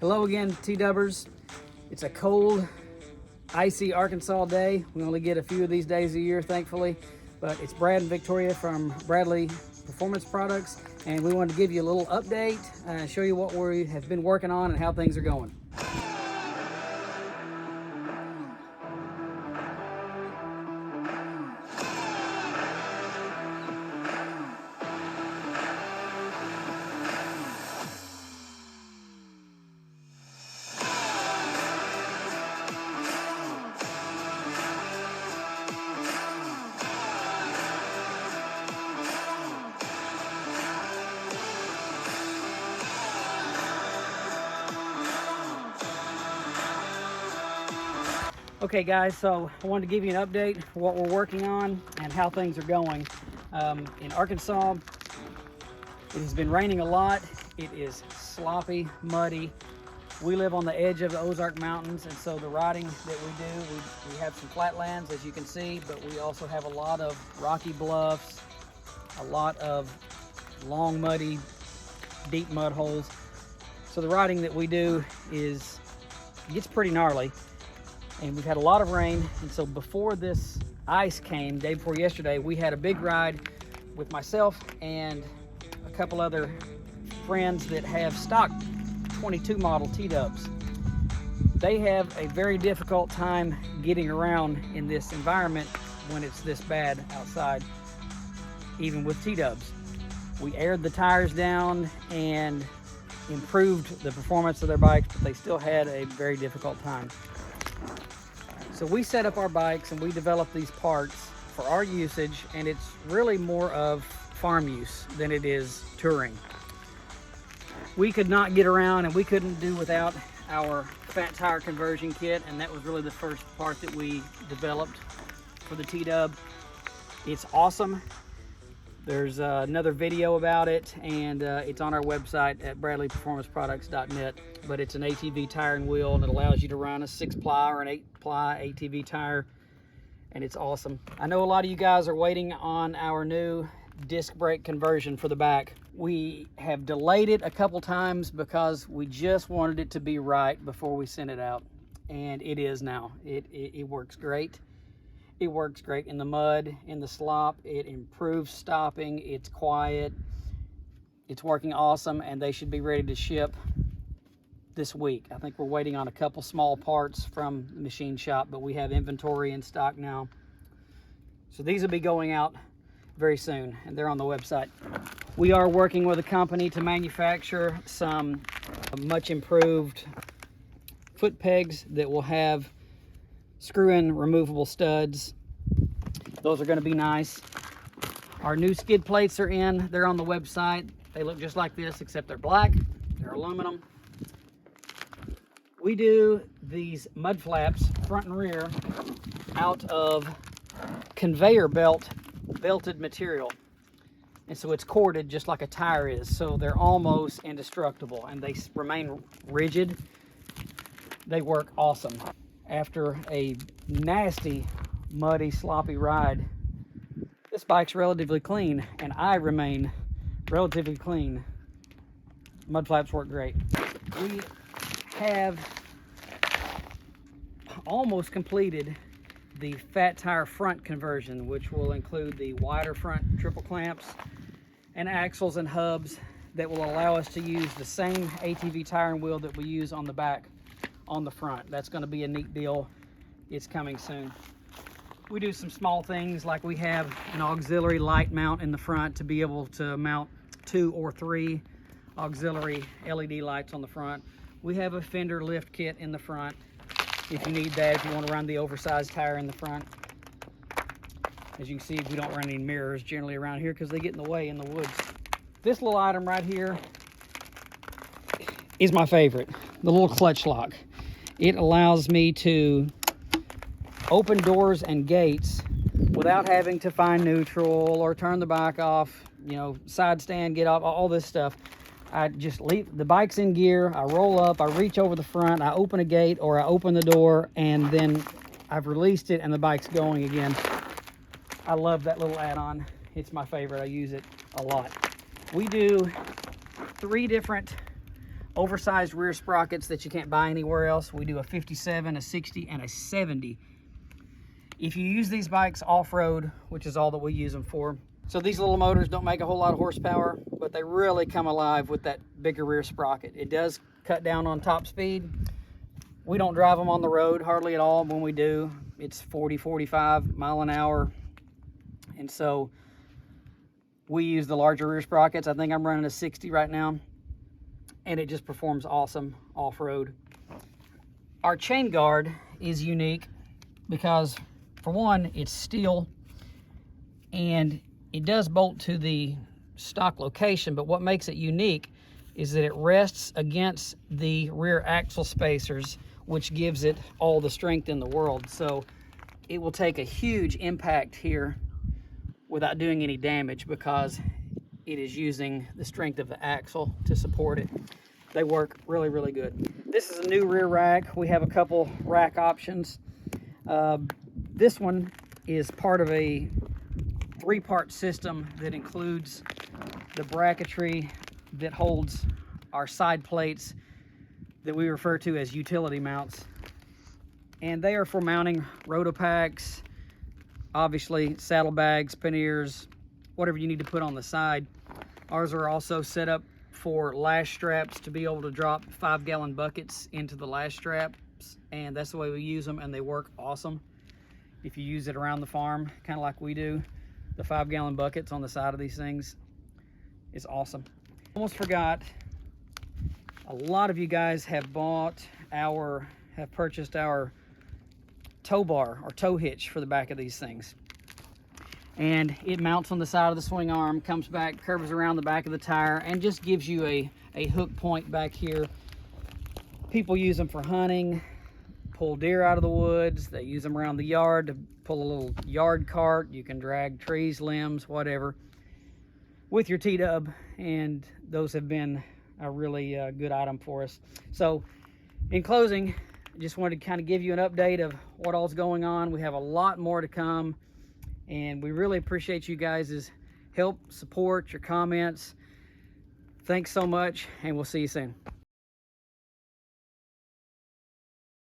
Hello again, T-Dubbers. It's a cold, icy Arkansas day. We only get a few of these days a year, thankfully. But it's Brad and Victoria from Bradley Performance Products, and we wanted to give you a little update, show you what we have been working on and how things are going. Okay guys, so I wanted to give you an update for what we're working on and how things are going. In Arkansas, it has been raining a lot. It is sloppy, muddy. We live on the edge of the Ozark Mountains, and so the riding that we do, we have some flatlands, as you can see, but we also have a lot of rocky bluffs, a lot of long, muddy, deep mud holes. So the riding that we do gets pretty gnarly. And we've had a lot of rain, and so before this ice came, day before yesterday, we had a big ride with myself and a couple other friends that have stock 22 model T-Dubs. They have a very difficult time getting around in this environment when it's this bad outside, even with T-Dubs. We aired the tires down and improved the performance of their bikes, but they still had a very difficult time. So we set up our bikes and we developed these parts for our usage, and it's really more of farm use than it is touring. We could not get around and we couldn't do without our fat tire conversion kit, and that was really the first part that we developed for the T-Dub. It's awesome. There's another video about it, and it's on our website at bradleyperformanceproducts.net. But it's an ATV tire and wheel, and it allows you to run a 6-ply or an 8-ply ATV tire, and it's awesome. I know a lot of you guys are waiting on our new disc brake conversion for the back. We have delayed it a couple times because we just wanted it to be right before we sent it out, and it is now. It works great. It works great in the mud, in the slop. It improves stopping. It's quiet. It's working awesome, and they should be ready to ship this week. I think we're waiting on a couple small parts from the machine shop, but we have inventory in stock now. So these will be going out very soon, and they're on the website. We are working with a company to manufacture some much improved foot pegs that will have screw-in removable studs. Those are going to be nice. Our new skid plates are in. They're on the website. They look just like this, except they're black. They're aluminum. We do these mud flaps, front and rear, out of conveyor belted material. And so it's corded just like a tire is. So they're almost indestructible, and they remain rigid. They work awesome. After a nasty, muddy, sloppy ride, this bike's relatively clean, and I remain relatively clean. Mud flaps work great. We have almost completed the fat tire front conversion, which will include the wider front triple clamps and axles and hubs that will allow us to use the same ATV tire and wheel that we use on the back on the front. That's going to be a neat deal. It's coming soon. We do some small things, like we have an auxiliary light mount in the front to be able to mount 2 or 3 auxiliary LED lights on the front. We have a fender lift kit in the front if you need that, if you want to run the oversized tire in the front. As you can see, we don't run any mirrors generally around here because they get in the way in the woods. This little item right here is my favorite, the little clutch lock. It allows me to open doors and gates without having to find neutral or turn the bike off, side stand, get off, all this stuff. I just leave the bike's in gear, I roll up, I reach over the front, I open a gate or I open the door, and then I've released it and the bike's going again. I love that little add-on. It's my favorite. I use it a lot. We do 3 different oversized rear sprockets that you can't buy anywhere else. We do a 57, a 60, and a 70. If you use these bikes off-road, which is all that we use them for, so these little motors don't make a whole lot of horsepower, but they really come alive with that bigger rear sprocket. It does cut down on top speed. We don't drive them on the road hardly at all. When we do, it's 40, 45 mile an hour. And so we use the larger rear sprockets. I think I'm running a 60 right now, and it just performs awesome off-road. Our chain guard is unique because, for one, it's steel, and it does bolt to the stock location, but what makes it unique is that it rests against the rear axle spacers, which gives it all the strength in the world. So it will take a huge impact here without doing any damage because it is using the strength of the axle to support it. They work really, really good. This is a new rear rack. We have a couple rack options. This one is part of a 3-part system that includes the bracketry that holds our side plates that we refer to as utility mounts. And they are for mounting Rotopacks, obviously saddlebags, panniers, whatever you need to put on the side. Ours are also set up for lash straps to be able to drop 5-gallon buckets into the lash straps, and that's the way we use them, and they work awesome. If you use it around the farm, kind of like we do, the 5-gallon buckets on the side of these things is awesome. Almost forgot, a lot of you guys have purchased our tow bar or tow hitch for the back of these things. And it mounts on the side of the swing arm, comes back, curves around the back of the tire, and just gives you a hook point back here. People use them for hunting, pull deer out of the woods. They use them around the yard to pull a little yard cart. You can drag trees, limbs, whatever, with your T-dub, and those have been a really good item for us. So in closing, I just wanted to kind of give you an update of what all's going on. We have a lot more to come, and we really appreciate you guys' help, support, your comments. Thanks so much, and we'll see you soon.